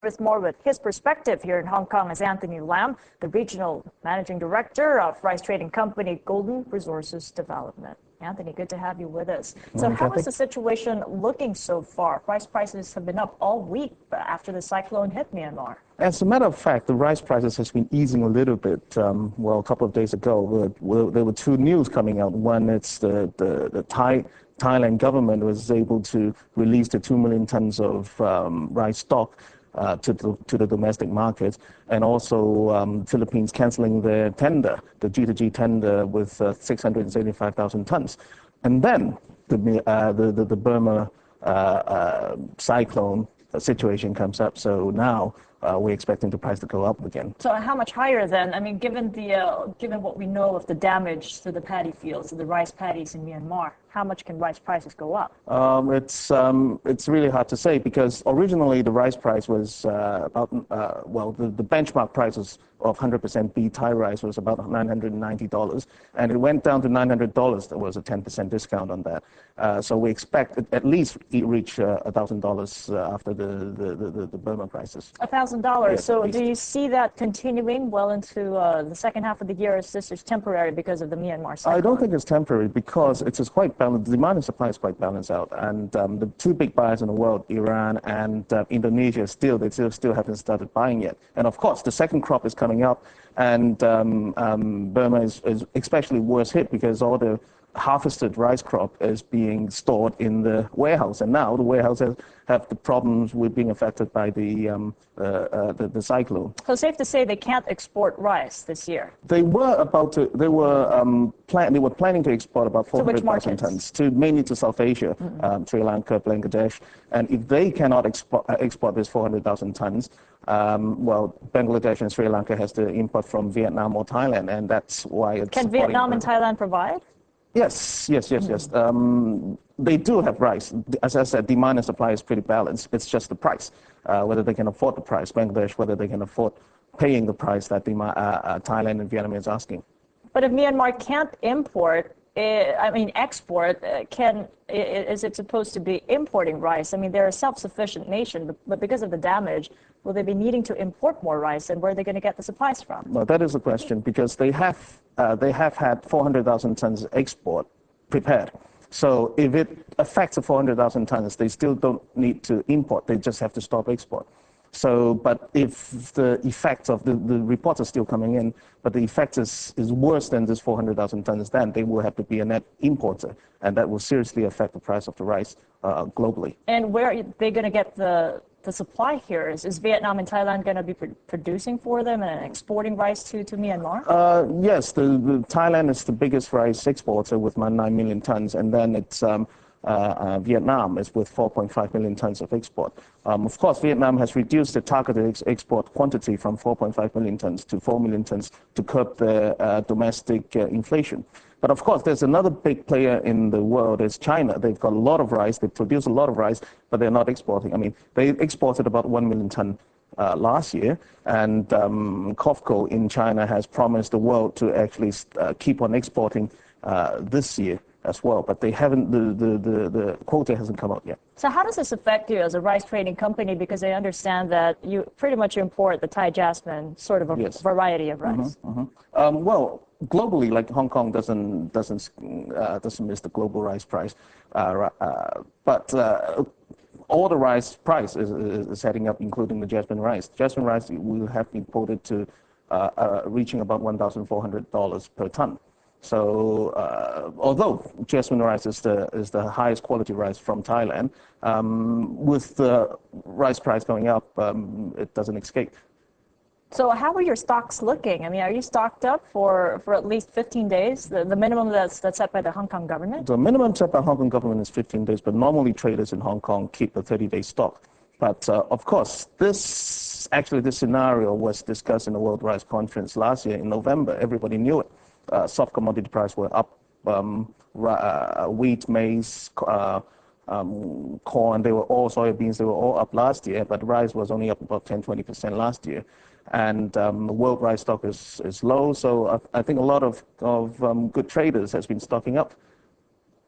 With more with his perspective here in Hong Kong is Anthony Lam, the Regional Managing Director of rice trading company Golden Resources Development. Anthony, good to have you with us. So how is the situation looking so far? Rice prices have been up all week after the cyclone hit Myanmar. As a matter of fact, the rice prices has been easing a little bit. A couple of days ago, there were two news coming out. One, it's the Thailand government was able to release the 2 million tons of rice stock to the domestic market, and also Philippines cancelling their tender, the G2G tender, with 675,000 tons. And then the Burma cyclone situation comes up. So now we're expecting the price to go up again. So how much higher then? I mean, given what we know of the damage to the paddy fields, to the rice paddies in Myanmar, how much can rice prices go up? It's really hard to say, because originally the rice price was the benchmark price was of 100% B Thai rice was about $990, and it went down to $900. There was a 10% discount on that. So we expect at least it reach $1,000 after the Burma prices. $1,000. Yes, so do you see that continuing well into the second half of the year? Is this just temporary because of the Myanmar cyclone? I don't think it's temporary, because it is quite balanced. The demand and supply is quite balanced out, and the two big buyers in the world, Iran and Indonesia, they still haven't started buying yet. And of course, the second crop is coming up, and Burma is especially worse hit, because all the harvested rice crop is being stored in the warehouse, and now the warehouses have the problems with being affected by the cyclone. So safe to say they can't export rice this year. They were planning to export about 400,000 tons, mainly to South Asia, Sri Lanka, Bangladesh, and if they cannot export this 400,000 tons, Bangladesh and Sri Lanka has to import from Vietnam or Thailand, and that's why it's. Can Vietnam and Thailand provide? Yes. They do have rice. As I said, demand and supply is pretty balanced. It's just the price, whether they can afford the price. Bangladesh, whether they can afford paying the price that Thailand and Vietnam is asking. But if Myanmar can't export, is it supposed to be importing rice? I mean, they're a self-sufficient nation, but because of the damage, will they be needing to import more rice, and where are they going to get the supplies from? Well, that is the question, because they have had 400,000 tons export prepared. So if it affects the 400,000 tons, they still don't need to import. They just have to stop export. So, but if the effects of the reports are still coming in, but the effect is worse than this 400,000 tons, then they will have to be a net importer, and that will seriously affect the price of the rice globally. And where are they going to get the supply here? Is Vietnam and Thailand going to be producing for them and exporting rice to Myanmar? Yes, the Thailand is the biggest rice exporter with 9 million tons, and then it's Vietnam is with 4.5 million tons of export. Of course, Vietnam has reduced the targeted export quantity from 4.5 million tons to 4 million tons to curb the domestic inflation. But of course, there's another big player in the world, is China. They've got a lot of rice, they produce a lot of rice, but they're not exporting. I mean, they exported about 1 million ton last year, and COFCO in China has promised the world to actually keep on exporting this year as well, but they haven't. The quota hasn't come out yet. So how does this affect you as a rice trading company? Because I understand that you pretty much import the Thai jasmine, sort of a variety of rice. Well, globally, like Hong Kong doesn't miss the global rice price, but all the rice price is heading up, including the jasmine rice. Jasmine rice will have been quoted to reaching about $1,400 per ton. So, although jasmine rice is the highest quality rice from Thailand, with the rice price going up, it doesn't escape. So how are your stocks looking? I mean, are you stocked up for at least 15 days, the minimum that's set by the Hong Kong government? The minimum set by Hong Kong government is 15 days, but normally traders in Hong Kong keep a 30-day stock. But of course, this scenario was discussed in the World Rice Conference last year in November. Everybody knew it. Soft commodity prices were up. Wheat, maize, corn, they were all soybeans, they were all up last year, but rice was only up about 10-20% last year. And the world rice stock is low, so I think a lot of good traders has been stocking up.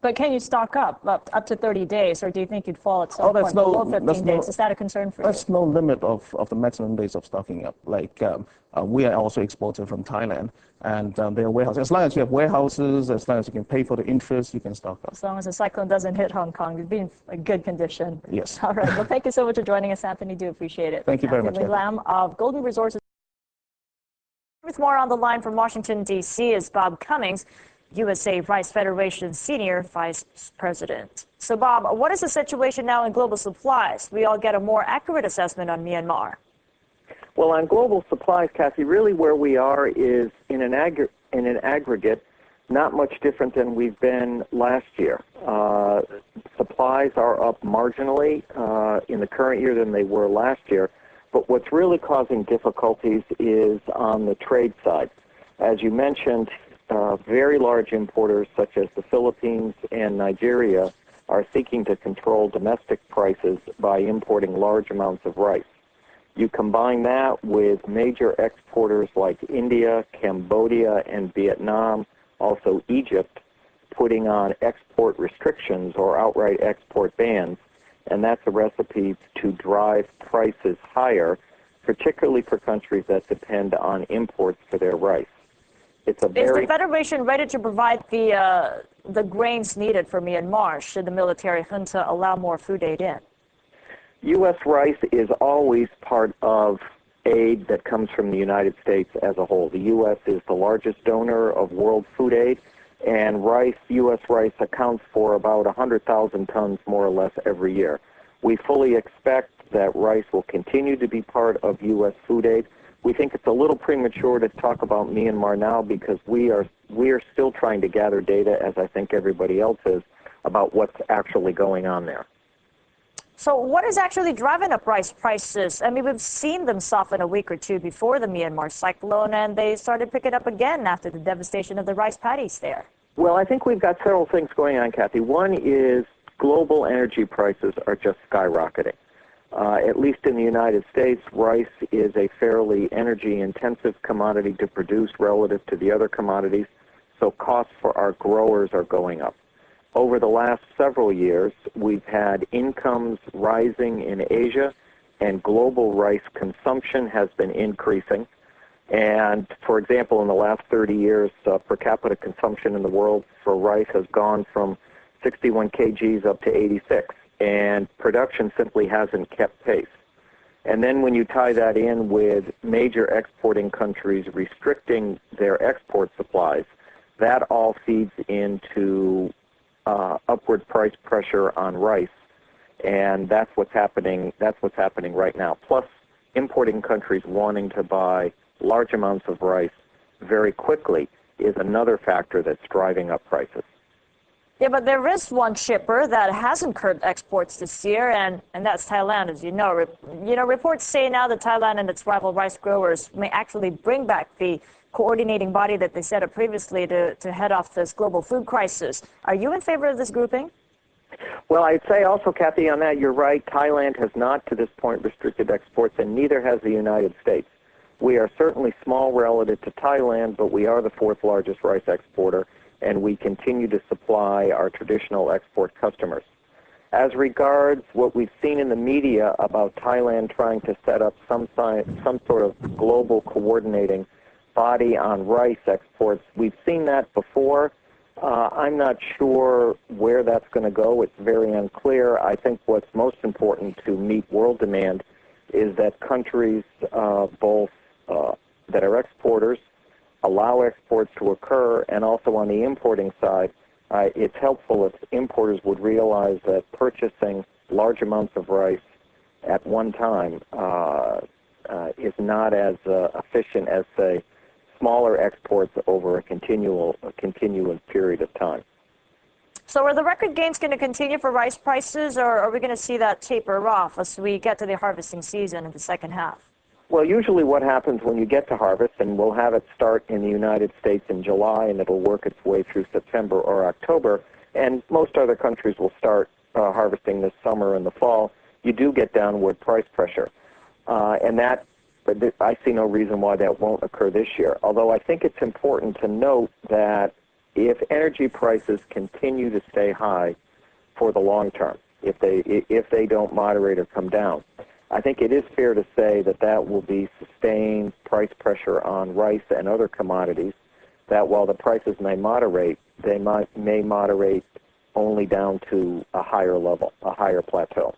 But can you stock up to 30 days, or do you think you'd fall at some point below 15 days? Is that a concern for you? There's no limit of the maximum days of stocking up. Like we are also exporting from Thailand, and there are warehouses. As long as you have warehouses, as long as you can pay for the interest, you can stock up. As long as the cyclone doesn't hit Hong Kong, you'd be in a good condition. Yes. All right. Well, thank you so much for joining us, Anthony. Do appreciate it. Thank you very much. Anthony Lam of Golden Resources. With more on the line from Washington, D.C. is Bob Cummings, USA Rice Federation Senior Vice President. So, Bob, what is the situation now in global supplies? We all get a more accurate assessment on Myanmar. Well, on global supplies, Kathy, really where we are is in an aggregate, not much different than we've been last year. Supplies are up marginally in the current year than they were last year, but what's really causing difficulties is on the trade side. As you mentioned, very large importers such as the Philippines and Nigeria are seeking to control domestic prices by importing large amounts of rice. You combine that with major exporters like India, Cambodia, and Vietnam, also Egypt, putting on export restrictions or outright export bans, and that's a recipe to drive prices higher, particularly for countries that depend on imports for their rice. Is the Federation ready to provide the grains needed for Myanmar should the military junta allow more food aid in? U.S. rice is always part of aid that comes from the United States as a whole. The U.S. is the largest donor of world food aid, and U.S. rice accounts for about 100,000 tons more or less every year. We fully expect that rice will continue to be part of U.S. food aid. We think it's a little premature to talk about Myanmar now because we are still trying to gather data, as I think everybody else is, about what's actually going on there. So what is actually driving up rice prices? I mean, we've seen them soften a week or two before the Myanmar cyclone, and they started picking up again after the devastation of the rice paddies there. Well, I think we've got several things going on, Kathy. One is global energy prices are just skyrocketing. At least in the United States, rice is a fairly energy-intensive commodity to produce relative to the other commodities, so costs for our growers are going up. Over the last several years, we've had incomes rising in Asia, and global rice consumption has been increasing. And, for example, in the last 30 years, per capita consumption in the world for rice has gone from 61 kgs up to 86. And production simply hasn't kept pace. And then when you tie that in with major exporting countries restricting their export supplies, that all feeds into upward price pressure on rice, and that's what's happening. That's what's happening right now. Plus, importing countries wanting to buy large amounts of rice very quickly is another factor that's driving up prices. Yeah, but there is one shipper that hasn't curbed exports this year, and that's Thailand, as you know. Reports say now that Thailand and its rival rice growers may actually bring back the coordinating body that they set up previously to head off this global food crisis. Are you in favor of this grouping? Well, I'd say also, Kathy, on that, you're right. Thailand has not to this point restricted exports, and neither has the United States. We are certainly small relative to Thailand, but we are the fourth largest rice exporter, and we continue to supply our traditional export customers. As regards what we've seen in the media about Thailand trying to set up some sort of global coordinating body on rice exports, we've seen that before. I'm not sure where that's going to go. It's very unclear. I think what's most important to meet world demand is that countries both that are exporters allow exports to occur, and also on the importing side, it's helpful if importers would realize that purchasing large amounts of rice at one time is not as efficient as, say, smaller exports over a continuous period of time. So are the record gains going to continue for rice prices, or are we going to see that taper off as we get to the harvesting season in the second half? Well, usually what happens when you get to harvest, and we'll have it start in the United States in July, and it'll work its way through September or October, and most other countries will start harvesting this summer and the fall, you do get downward price pressure. But I see no reason why that won't occur this year. Although I think it's important to note that if energy prices continue to stay high for the long term, if they don't moderate or come down, I think it is fair to say that that will be sustained price pressure on rice and other commodities, that while the prices may moderate, they may moderate only down to a higher level, a higher plateau.